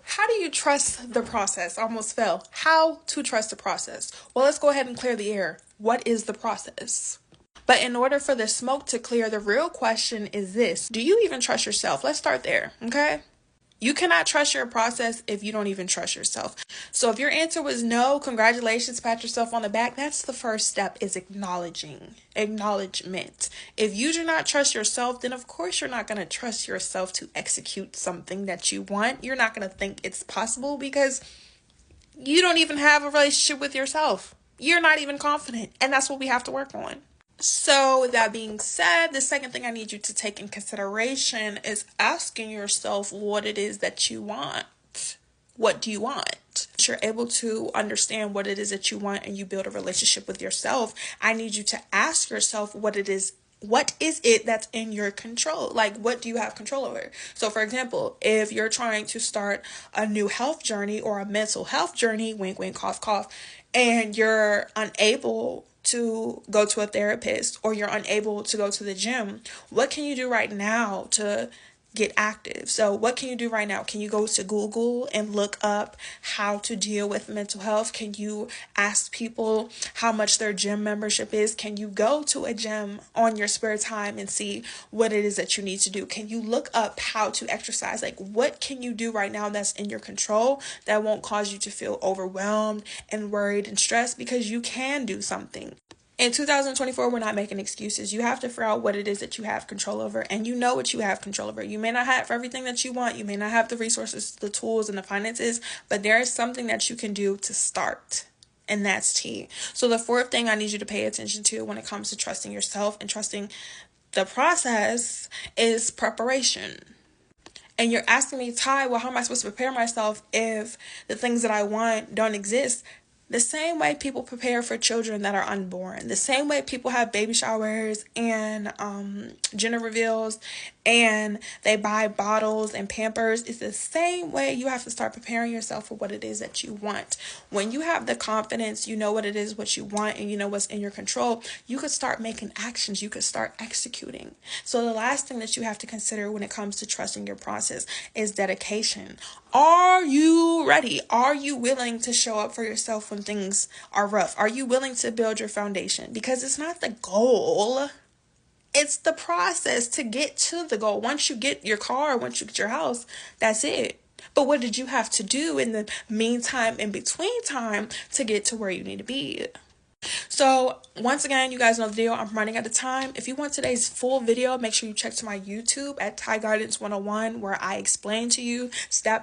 How do you trust the process? I almost fell. How to trust the process? Well, let's go ahead and clear the air. What is the process? But in order for the smoke to clear, the real question is this: do you even trust yourself? Let's start there, okay? You cannot trust your process if you don't even trust yourself. So if your answer was no, congratulations, pat yourself on the back. That's the first step, is acknowledgement. If you do not trust yourself, then of course you're not going to trust yourself to execute something that you want. You're not going to think it's possible because you don't even have a relationship with yourself. You're not even confident. And that's what we have to work on. So, with that being said, the second thing I need you to take in consideration is asking yourself what it is that you want. What do you want? If you're able to understand what it is that you want and you build a relationship with yourself, I need you to ask yourself what is it that's in your control? Like, what do you have control over? So, for example, if you're trying to start a new health journey or a mental health journey, wink, wink, cough, cough, and you're unable to go to a therapist or you're unable to go to the gym, what can you do right now to get active? So what can you do right now? Can you go to Google and look up how to deal with mental health? Can you ask people how much their gym membership is? Can you go to a gym on your spare time and see what it is that you need to do? Can you look up how to exercise? Like, what can you do right now that's in your control that won't cause you to feel overwhelmed and worried and stressed? Because you can do something. In 2024, we're not making excuses. You have to figure out what it is that you have control over, and you know what you have control over. You may not have everything that you want. You may not have the resources, the tools, and the finances, but there is something that you can do to start. And that's key. So the fourth thing I need you to pay attention to when it comes to trusting yourself and trusting the process is preparation. And you're asking me, Ty, well, how am I supposed to prepare myself if the things that I want don't exist? The same way people prepare for children that are unborn, the same way people have baby showers and gender reveals and they buy bottles and Pampers, it's the same way you have to start preparing yourself for what it is that you want. When you have the confidence, you know what it is, what you want, and you know what's in your control, you could start making actions, you could start executing. So the last thing that you have to consider when it comes to trusting your process is dedication. Are you ready? Are you willing to show up for yourself when things are rough? Are you willing to build your foundation? Because it's not the goal. It's the process to get to the goal. Once you get your car, once you get your house, that's it. But what did you have to do in the meantime, in between time, to get to where you need to be? So once again, you guys know the deal. I'm running out of time. If you want today's full video, make sure you check to my YouTube at Ty Guidance 101, where I explain to you step